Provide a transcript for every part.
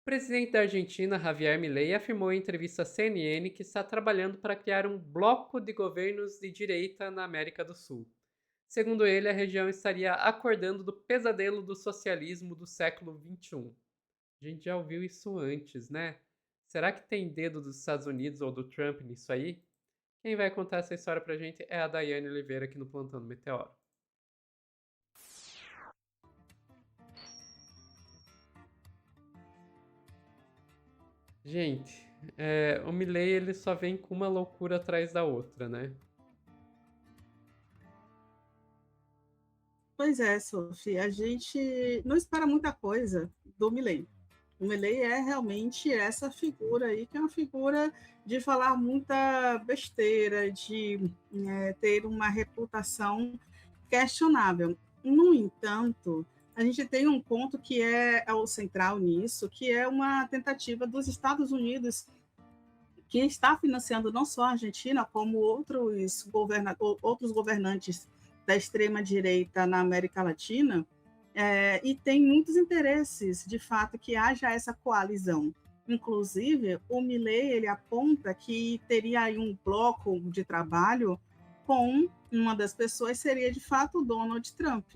presidente da Argentina, Javier Milei, afirmou em entrevista à CNN que está trabalhando para criar um bloco de governos de direita na América do Sul. Segundo ele, a região estaria acordando do pesadelo do socialismo do século XXI. A gente já ouviu isso antes, né? Será que tem dedo dos Estados Unidos ou do Trump nisso aí? Quem vai contar essa história pra gente é a Daiane Oliveira aqui no Plantão do Meteoro. Gente, o Milley ele só vem com uma loucura atrás da outra, né? Pois é, Sophie, a gente não espera muita coisa do Milei. O Milei é realmente essa figura aí, que é uma figura de falar muita besteira, de ter uma reputação questionável. No entanto, a gente tem um ponto que é o central nisso, que é uma tentativa dos Estados Unidos, que está financiando não só a Argentina, como outros governantes da extrema-direita na América Latina, e tem muitos interesses, de fato, que haja essa coalizão. Inclusive, o Milei ele aponta que teria aí um bloco de trabalho com uma das pessoas seria, de fato, o Donald Trump.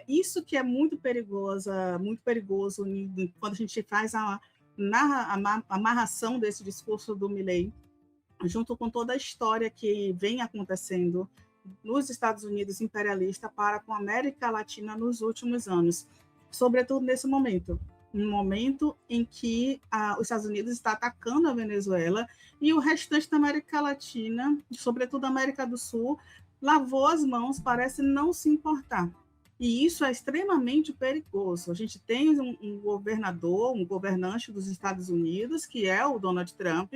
Isso que é muito perigoso quando a gente faz a amarração desse discurso do Milley, junto com toda a história que vem acontecendo nos Estados Unidos imperialista para com a América Latina nos últimos anos, sobretudo nesse momento, um momento em que os Estados Unidos está atacando a Venezuela e o restante da América Latina, sobretudo a América do Sul, lavou as mãos, parece não se importar. E isso é extremamente perigoso. A gente tem um governante dos Estados Unidos, que é o Donald Trump,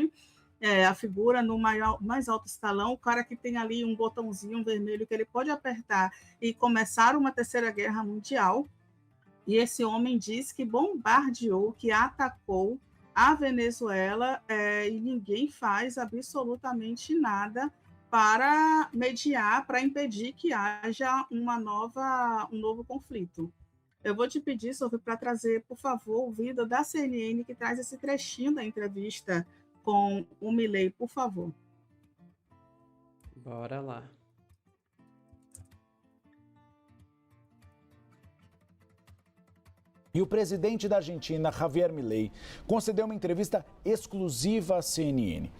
a figura no mais alto escalão, o cara que tem ali um botãozinho vermelho que ele pode apertar e começar uma terceira guerra mundial. E esse homem diz que bombardeou, que atacou a Venezuela, e ninguém faz absolutamente nada para mediar, para impedir que haja um novo conflito. Eu vou te pedir, Sofia, para trazer, por favor, o vídeo da CNN que traz esse trechinho da entrevista com o Milei, por favor. Bora lá. E o presidente da Argentina, Javier Milei, concedeu uma entrevista exclusiva à CNN.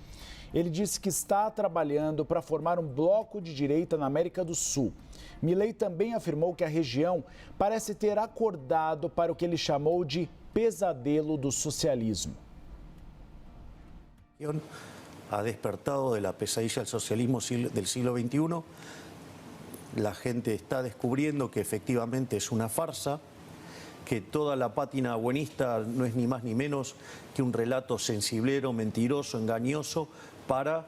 Ele disse que está trabalhando para formar um bloco de direita na América do Sul. Milei também afirmou que a região parece ter acordado para o que ele chamou de pesadelo do socialismo. Ha despertado de la pesadilla del socialismo del siglo XXI. La gente está descubriendo que efectivamente es una farsa, que toda la pátina buenista no es ni más ni menos que un relato sensiblero, mentiroso, engañoso para,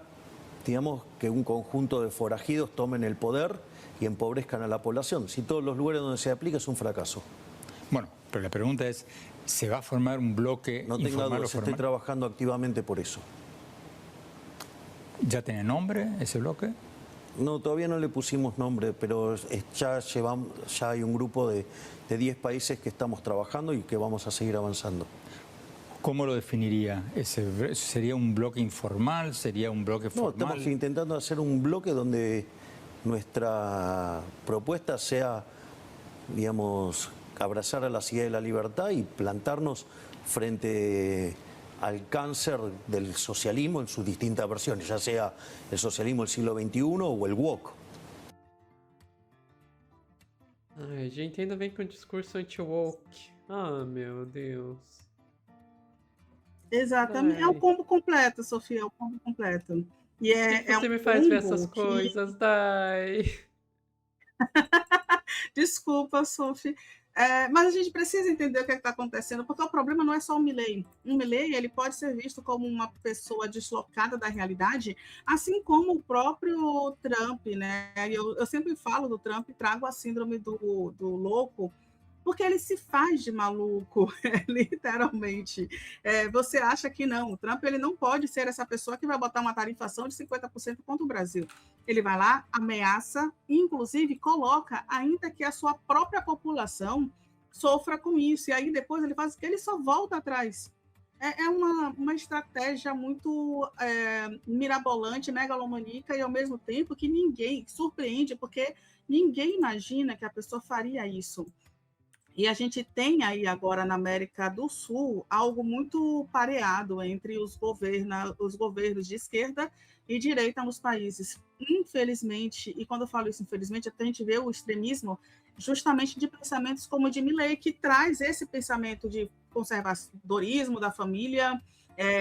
digamos, que un conjunto de forajidos tomen el poder y empobrezcan a la población. Si todos los lugares donde se aplica es un fracaso. Bueno, pero la pregunta es, ¿se va a formar un bloque No tenga informal o dudas, estoy formal? trabajando activamente por eso. ¿Ya tiene nombre ese bloque? No, todavía no le pusimos nombre, pero ya hay un grupo de 10 países que estamos trabajando y que vamos a seguir avanzando. ¿Cómo lo definiría? ¿Sería un bloque informal? ¿Sería un bloque No, formal? estamos intentando hacer un bloque donde nuestra propuesta sea, digamos, abrazar a la ciudad de la libertad y plantarnos frente al cáncer del socialismo en sus distintas versiones, ya sea el socialismo del siglo XXI o el woke. Ai, gente, ainda vem com discurso anti-woke. Ah, meu Deus. Exatamente. É o Ai, combo completo, Sofia, é o combo completo. E por que que é um você me faz ver essas combo que... coisas, Dai? Desculpa, Sophie. Mas a gente precisa entender o que está acontecendo, porque o problema não é só o Milley. O Milley ele pode ser visto como uma pessoa deslocada da realidade, assim como o próprio Trump, né? Eu sempre falo do Trump, trago a síndrome do louco, porque ele se faz de maluco, literalmente. Você acha que não, o Trump ele não pode ser essa pessoa que vai botar uma tarifação de 50% contra o Brasil. Ele vai lá, ameaça, inclusive coloca, ainda que a sua própria população sofra com isso. E aí depois ele faz o que? Ele só volta atrás. É uma estratégia muito mirabolante, megalomaníaca, e ao mesmo tempo que ninguém surpreende, porque ninguém imagina que a pessoa faria isso. E a gente tem aí agora na América do Sul algo muito pareado entre os governos de esquerda e direita nos países. Infelizmente, e quando eu falo isso, infelizmente, até a gente vê o extremismo justamente de pensamentos como o de Milei, que traz esse pensamento de conservadorismo da família,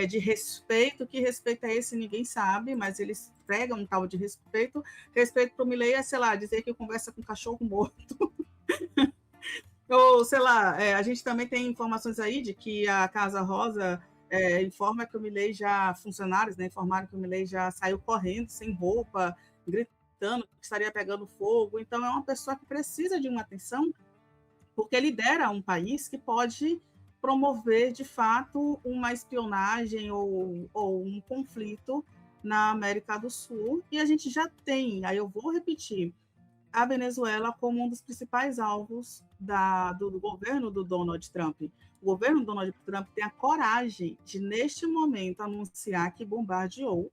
de respeito. Que respeito é esse, ninguém sabe, mas eles pregam um tal de respeito. Respeito para o Milei é, sei lá, dizer que conversa com cachorro morto. Ou, sei lá, a gente também tem informações aí de que a Casa Rosa informa que o Milei funcionários, né, informaram que o Milei já saiu correndo, sem roupa, gritando que estaria pegando fogo. Então, é uma pessoa que precisa de uma atenção, porque lidera um país que pode promover, de fato, uma espionagem ou um conflito na América do Sul. E a gente já tem, aí eu vou repetir, a Venezuela como um dos principais alvos do governo do Donald Trump. O governo do Donald Trump tem a coragem de, neste momento, anunciar que bombardeou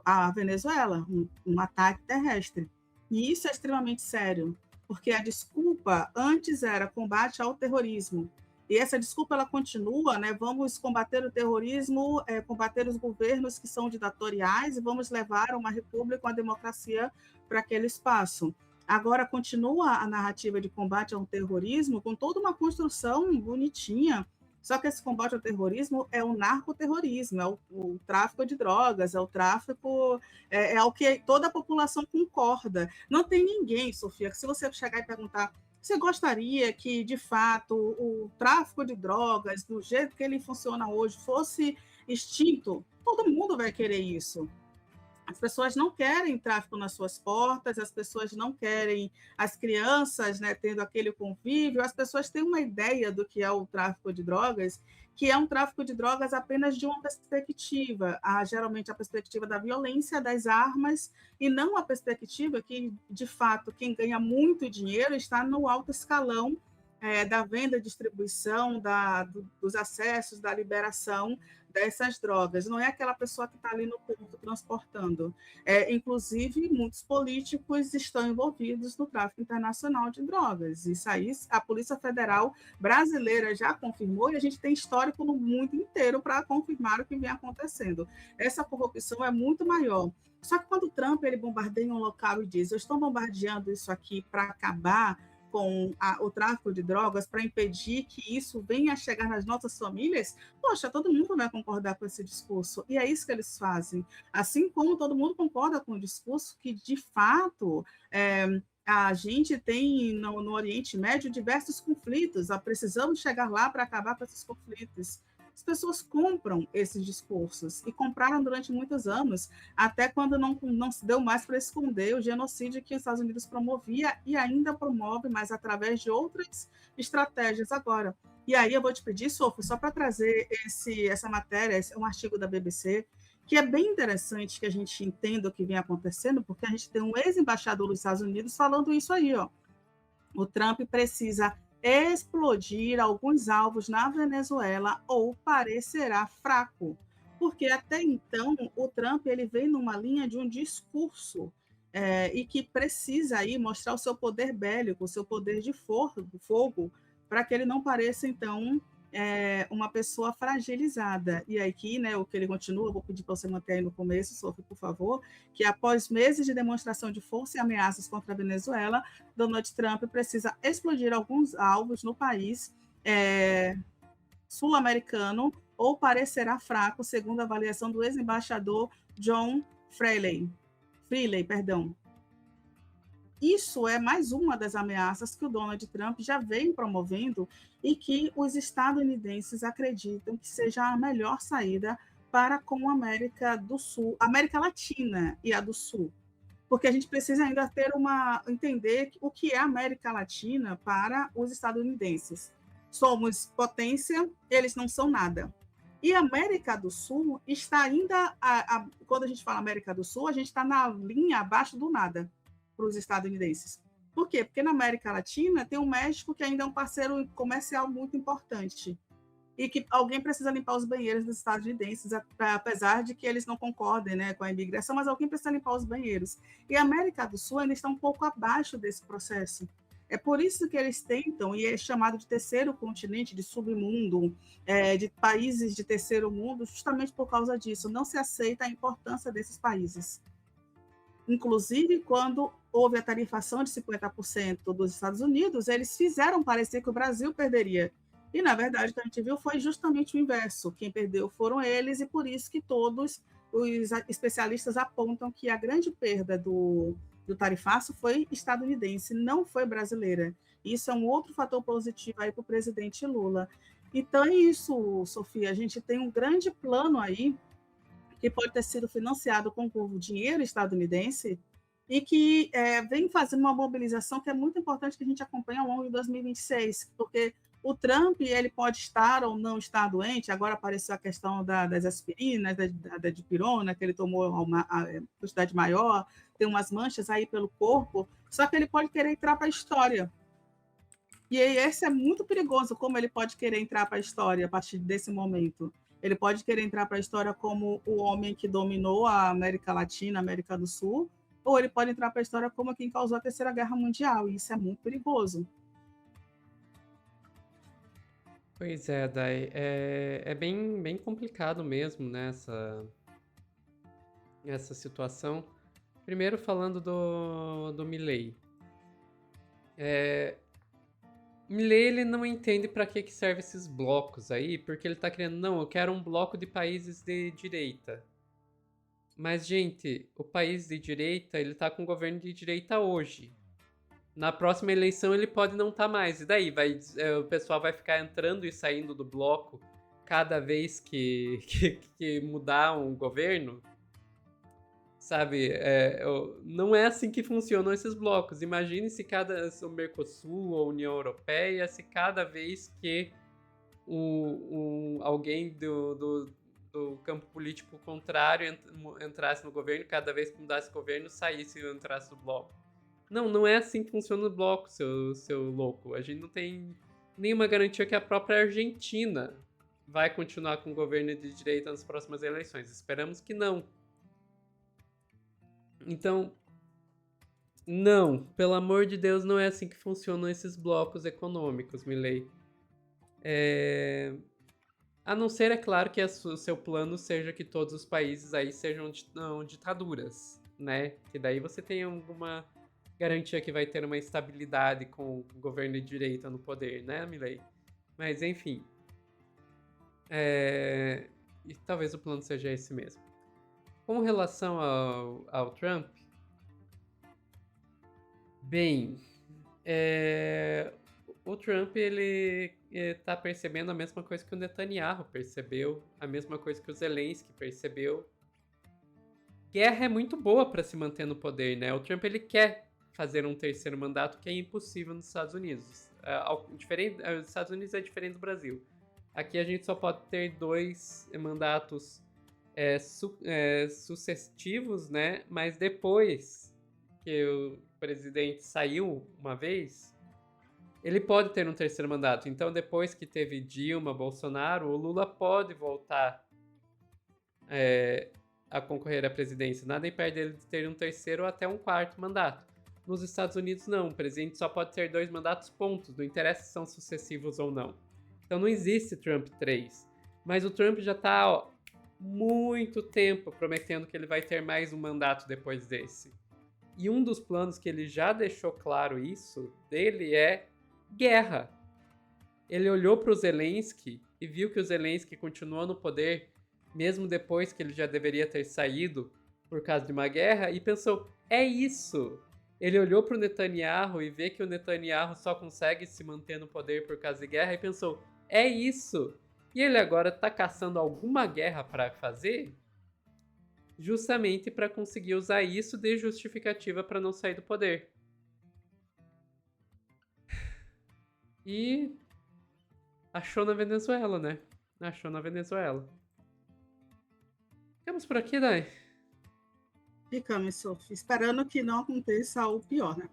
a Venezuela, um ataque terrestre. E isso é extremamente sério, porque a desculpa antes era combate ao terrorismo. E essa desculpa ela continua, né? Vamos combater o terrorismo, combater os governos que são ditatoriais e vamos levar uma república, uma democracia para aquele espaço. Agora continua a narrativa de combate ao terrorismo com toda uma construção bonitinha, só que esse combate ao terrorismo é o narcoterrorismo, é o tráfico de drogas, é o tráfico, é o que toda a população concorda. Não tem ninguém, Sofia, que se você chegar e perguntar, você gostaria que, de fato, o tráfico de drogas, do jeito que ele funciona hoje, fosse extinto? Todo mundo vai querer isso. As pessoas não querem tráfico nas suas portas, as pessoas não querem as crianças, né, tendo aquele convívio, as pessoas têm uma ideia do que é o tráfico de drogas, que é um tráfico de drogas apenas de uma perspectiva, geralmente a perspectiva da violência, das armas, e não a perspectiva que, de fato, quem ganha muito dinheiro está no alto escalão da venda e distribuição, dos acessos, da liberação dessas drogas. Não é aquela pessoa que está ali no ponto transportando. Inclusive, muitos políticos estão envolvidos no tráfico internacional de drogas. Isso aí a Polícia Federal brasileira já confirmou e a gente tem histórico no mundo inteiro para confirmar o que vem acontecendo. Essa corrupção é muito maior. Só que quando o Trump ele bombardeia um local e diz: eu estou bombardeando isso aqui para acabar com o tráfico de drogas, para impedir que isso venha a chegar nas nossas famílias, poxa, todo mundo vai concordar com esse discurso. E é isso que eles fazem. Assim como todo mundo concorda com o discurso que, de fato, a gente tem no Oriente Médio diversos conflitos, precisamos chegar lá para acabar com esses conflitos. As pessoas compram esses discursos e compraram durante muitos anos, até quando não se deu mais para esconder o genocídio que os Estados Unidos promovia e ainda promove, mas através de outras estratégias agora. E aí eu vou te pedir, Sofia, só para trazer essa matéria, um artigo da BBC, que é bem interessante que a gente entenda o que vem acontecendo, porque a gente tem um ex-embaixador dos Estados Unidos falando isso aí, ó. O Trump precisa explodir alguns alvos na Venezuela ou parecerá fraco, porque até então o Trump ele vem numa linha de um discurso e que precisa aí mostrar o seu poder bélico, o seu poder de fogo, para que ele não pareça então uma pessoa fragilizada. E aqui, né, o que ele continua, vou pedir para você manter aí no começo, Sofia, por favor, que após meses de demonstração de força e ameaças contra a Venezuela, Donald Trump precisa explodir alguns alvos no país sul-americano ou parecerá fraco, segundo a avaliação do ex-embaixador John Freely. Isso é mais uma das ameaças que o Donald Trump já vem promovendo e que os estadunidenses acreditam que seja a melhor saída para com a América do Sul, América Latina e a do Sul. Porque a gente precisa ainda entender o que é a América Latina para os estadunidenses. Somos potência, eles não são nada. E a América do Sul está ainda, quando a gente fala América do Sul, a gente está na linha abaixo do nada para os estadunidenses. Por quê? Porque na América Latina tem o México, que ainda é um parceiro comercial muito importante, e que alguém precisa limpar os banheiros dos estadunidenses, apesar de que eles não concordem, né, com a imigração, mas alguém precisa limpar os banheiros. E a América do Sul ainda está um pouco abaixo desse processo. É por isso que eles tentam, e é chamado de terceiro continente, de submundo, de países de terceiro mundo, justamente por causa disso. Não se aceita a importância desses países. Inclusive, quando houve a tarifação de 50% dos Estados Unidos, eles fizeram parecer que o Brasil perderia. E, na verdade, o que a gente viu foi justamente o inverso. Quem perdeu foram eles, e por isso que todos os especialistas apontam que a grande perda do tarifaço foi estadunidense, não foi brasileira. Isso é um outro fator positivo aí para o presidente Lula. Então é isso, Sofia. A gente tem um grande plano aí que pode ter sido financiado com o dinheiro estadunidense e que vem fazendo uma mobilização que é muito importante que a gente acompanhe ao longo de 2026, porque o Trump ele pode estar ou não estar doente. Agora apareceu a questão das aspirinas, da dipirona, que ele tomou uma quantidade maior, tem umas manchas aí pelo corpo, só que ele pode querer entrar para a história. E aí, esse é muito perigoso, como ele pode querer entrar para a história a partir desse momento. Ele pode querer entrar para a história como o homem que dominou a América Latina, a América do Sul, ou ele pode entrar para a história como quem causou a Terceira Guerra Mundial, e isso é muito perigoso. Pois é, Dai, é bem complicado mesmo, né, essa situação. Primeiro falando do Milei. Milei, ele não entende para que serve esses blocos aí, porque ele tá querendo, não, eu quero um bloco de países de direita. Mas, gente, o país de direita, ele tá com o governo de direita hoje. Na próxima eleição ele pode não estar mais. E daí? O pessoal vai ficar entrando e saindo do bloco cada vez que mudar um governo? Sabe? Não é assim que funcionam esses blocos. Imagine se o Mercosul ou a União Europeia, se cada vez que alguém do campo político contrário entrasse no governo, cada vez que mudasse o governo, saísse e entrasse no bloco. Não é assim que funciona o bloco, seu louco. A gente não tem nenhuma garantia que a própria Argentina vai continuar com o governo de direita nas próximas eleições. Esperamos que não. Então, não, pelo amor de Deus, não é assim que funcionam esses blocos econômicos, Milei. A não ser, é claro, que o seu plano seja que todos os países aí sejam ditaduras, né? Que daí você tem alguma garantia que vai ter uma estabilidade com o governo de direita no poder, né, Milei? Mas, enfim. E talvez o plano seja esse mesmo. Com relação ao Trump, bem, o Trump, ele tá percebendo a mesma coisa que o Netanyahu percebeu, a mesma coisa que o Zelensky percebeu. Guerra é muito boa para se manter no poder, né? O Trump, ele quer fazer um terceiro mandato, que é impossível nos Estados Unidos. Os Estados Unidos é diferente do Brasil. Aqui a gente só pode ter 2 mandatos sucessivos, né? Mas depois que o presidente saiu uma vez, ele pode ter um terceiro mandato. Então, depois que teve Dilma, Bolsonaro, o Lula pode voltar a concorrer à presidência. Nada impede ele de ter um terceiro ou até um 4º mandato. Nos Estados Unidos, não. O presidente só pode ter 2 mandatos, pontos. Não interessa se são sucessivos ou não. Então, não existe Trump 3. Mas o Trump já está muito tempo prometendo que ele vai ter mais um mandato depois desse. E um dos planos que ele já deixou claro isso dele é guerra. Ele olhou para o Zelensky e viu que o Zelensky continuou no poder mesmo depois que ele já deveria ter saído por causa de uma guerra e pensou, é isso. Ele olhou para o Netanyahu e vê que o Netanyahu só consegue se manter no poder por causa de guerra e pensou, é isso. E ele agora está caçando alguma guerra para fazer justamente para conseguir usar isso de justificativa para não sair do poder. E achou na Venezuela, né? Achou na Venezuela. Ficamos por aqui, Dai? Ficamos, Sophie, esperando que não aconteça o pior, né?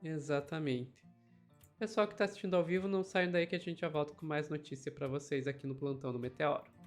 Exatamente. Pessoal que está assistindo ao vivo, não saiam daí que a gente já volta com mais notícia para vocês aqui no Plantão do Meteoro.